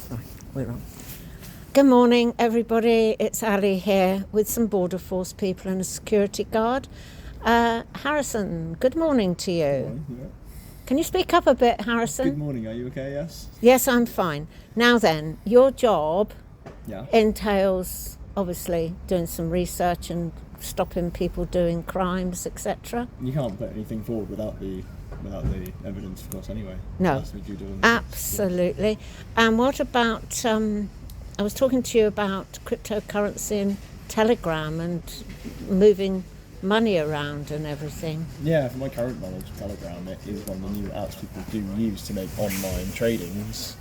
Right, we're on. Good morning, everybody. It's Ali here with some Border Force people and a security guard. Harrison, good morning to you. Good morning, yeah. Can you speak up a bit, Harrison? Good morning, are you okay, yes? Yes, I'm fine. Now then, your job Yeah. entails, obviously, doing some research and stopping people doing crimes, etc. You can't put anything forward without the evidence, of course, anyway. No, That's what you do. absolutely. And what about, I was talking to you about cryptocurrency and Telegram and moving money around and everything. Yeah, from my current knowledge of Telegram, it is one of the new apps people do use to make online tradings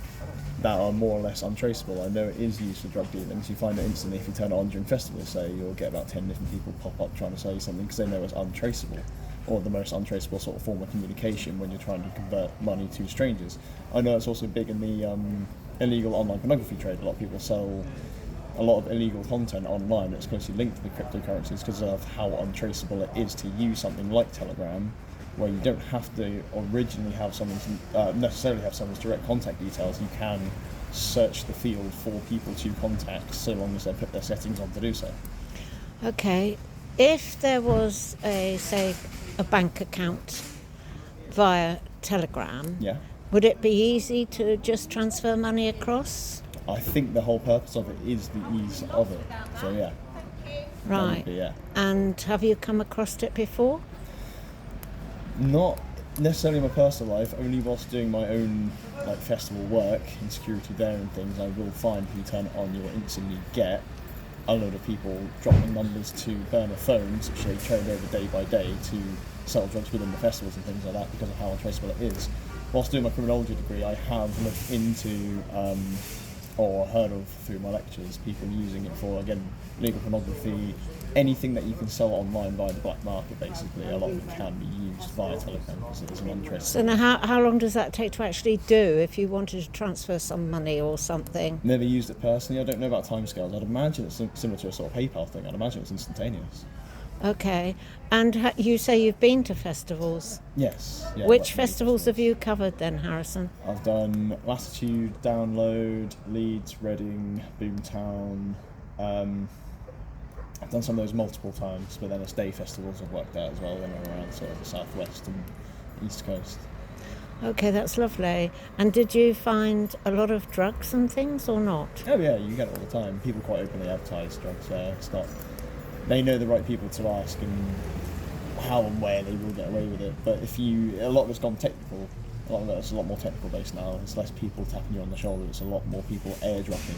that are more or less untraceable. I know it is used for drug dealings. You find it instantly if you turn it on during festivals, say, you'll get about 10 different people pop up trying to sell you something because they know it's untraceable, or the most untraceable sort of form of communication when you're trying to convert money to strangers. I know it's also big in the illegal online pornography trade. A lot of people sell a lot of illegal content online that's closely linked to the cryptocurrencies because of how untraceable it is to use something like Telegram, where you don't have to originally have necessarily have someone's direct contact details. You can search the field for people to contact so long as they put their settings on to do so. Okay, if there was a bank account via Telegram, Yeah. would it be easy to just transfer money across? I think the whole purpose of it is the ease of it. So yeah. Right. Yeah. And have you come across it before? Not necessarily in my personal life, only whilst doing my own festival work and security there and things. I will find if you turn it on, you will instantly get a load of people dropping numbers to burner phones, which they trade over day by day to sell drugs within the festivals and things like that because of how untraceable it is. Whilst doing my criminology degree, I have looked into or heard of through my lectures people using it for, again, legal pornography, anything that you can sell online via the black market. Basically, a lot of it can be used via Telegram because it's an interest. So now how long does that take to actually do if you wanted to transfer some money or something? Never used it personally. I don't know about timescales. I'd imagine it's similar to a sort of PayPal thing. I'd imagine it's instantaneous. Okay, and you say you've been to festivals. Yes. Yeah, Which festivals have you covered then, Harrison? I've done Latitude, Download, Leeds, Reading, Boomtown. I've done some of those multiple times, but then there's day festivals I've worked at as well when I'm around sort of the southwest and east coast. Okay, that's lovely. And did you find a lot of drugs and things or not? Oh yeah, you get it all the time. People quite openly advertise drugs there. It's not. They know the right people to ask and how and where they will get away with it. But a lot of it's gone technical. A lot of it's a lot more technical based now. It's less people tapping you on the shoulder. It's a lot more people airdropping.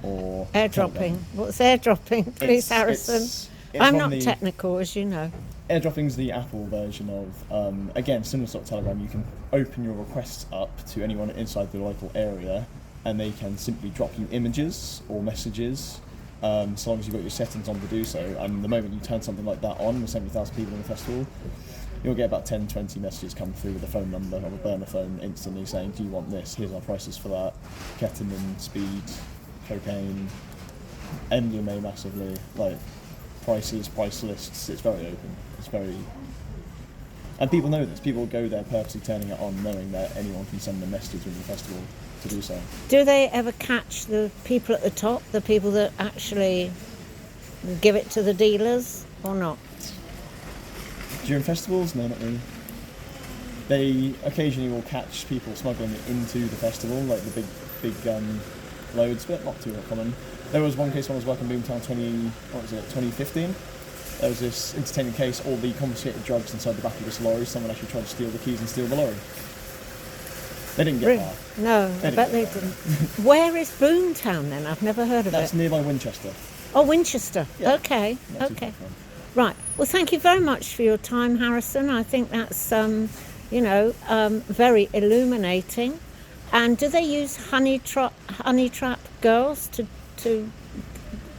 Airdropping. What's airdropping, please, Harrison? It's I'm not technical, as you know. Airdropping's the Apple version of, again, similar sort of Telegram. You can open your requests up to anyone inside the local area, and they can simply drop you images or messages, so long as you've got your settings on to do so. And the moment you turn something like that on with 70,000 people in the festival, you'll get about 10, 20 messages come through with a phone number of a burner phone instantly saying, do you want this? Here's our prices for that. Ketamine, speed, cocaine, MDMA massively, prices, price lists. It's very open. And people know this. People go there purposely turning it on, knowing that anyone can send them messages within the festival to do so. Do they ever catch the people at the top, the people that actually give it to the dealers, or not? During festivals, no, not really. They occasionally will catch people smuggling it into the festival, like the big loads, but not too common. There was one case when I was working in Boomtown 2015. There was this entertaining case, all the confiscated drugs inside the back of this lorry. Someone actually tried to steal the keys and steal the lorry. They didn't get far. No, I bet they didn't. Where is Boomtown then? I've never heard of it. That's nearby Winchester. Oh, Winchester. Yeah. Okay. Right. Well, thank you very much for your time, Harrison. I think that's, very illuminating. And do they use honey trap girls to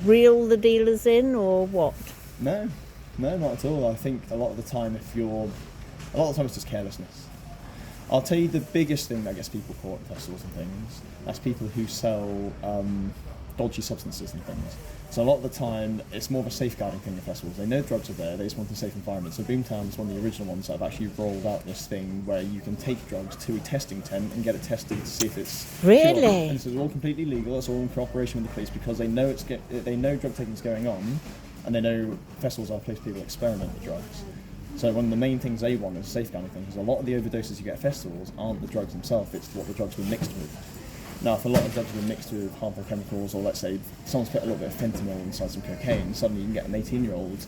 reel the dealers in, or what? No, not at all. I think a lot of the time it's just carelessness. I'll tell you the biggest thing that gets people caught at festivals and things. That's people who sell dodgy substances and things. So a lot of the time, it's more of a safeguarding thing at festivals. They know drugs are there, they just want a safe environment. So Boomtown is one of the original ones that have actually rolled out this thing where you can take drugs to a testing tent and get it tested to see if it's Really? pure. And this is all completely legal, it's all in cooperation with the police because they know they know drug taking is going on, and they know festivals are a place people experiment with drugs. So one of the main things they want is a safeguarding thing, because a lot of the overdoses you get at festivals aren't the drugs themselves, it's what the drugs were mixed with. Now, if a lot of drugs were mixed with harmful chemicals, or let's say someone's put a little bit of fentanyl inside some cocaine, suddenly you can get an 18-year-old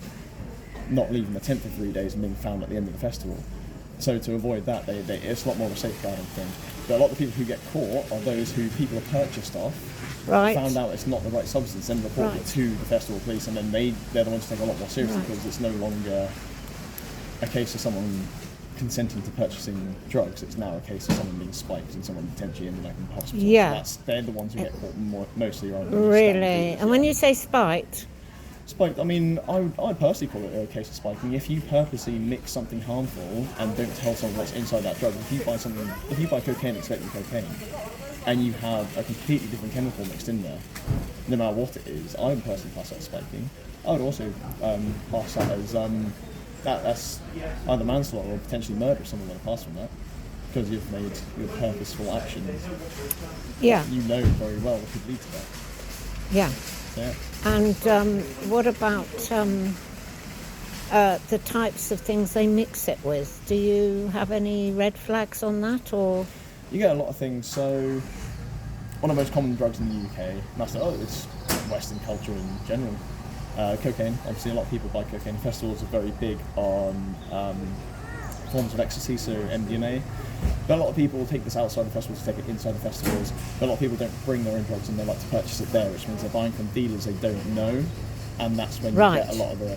not leaving the tent for 3 days and being found at the end of the festival. So to avoid that, it's a lot more of a safeguarding thing. But a lot of the people who get caught are those who people have purchased off, Right. found out it's not the right substance, then report Right. it to the festival police, and then they're the ones to take a lot more seriously Right. because it's no longer a case of someone consenting to purchasing drugs. It's now a case of someone being spiked and someone potentially ending up in hospital. Yeah. So they're the ones who get caught mostly rather than Really? standard And when you say spiked, spiked, I mean, I'd personally call it a case of spiking. If you purposely mix something harmful and don't tell someone what's inside that drug, if you buy cocaine expecting cocaine, and you have a completely different chemical mixed in there, no matter what it is, I would personally class that as spiking. I would also class that as that's either manslaughter or potentially murder if someone went past from that, because you've made your purposeful actions. yeah, You know very well what could lead to that. yeah. So, yeah. And what about the types of things they mix it with? Do you have any red flags on that, or? You get a lot of things. So, one of the most common drugs in the UK, and that's it's Western culture in general. Cocaine. Obviously, a lot of people buy cocaine. Festivals are very big on forms of ecstasy, so MDMA. But a lot of people take this outside the festivals, take it inside the festivals. But a lot of people don't bring their own drugs and they like to purchase it there, which means they're buying from dealers they don't know. And that's when you Right. get a lot of the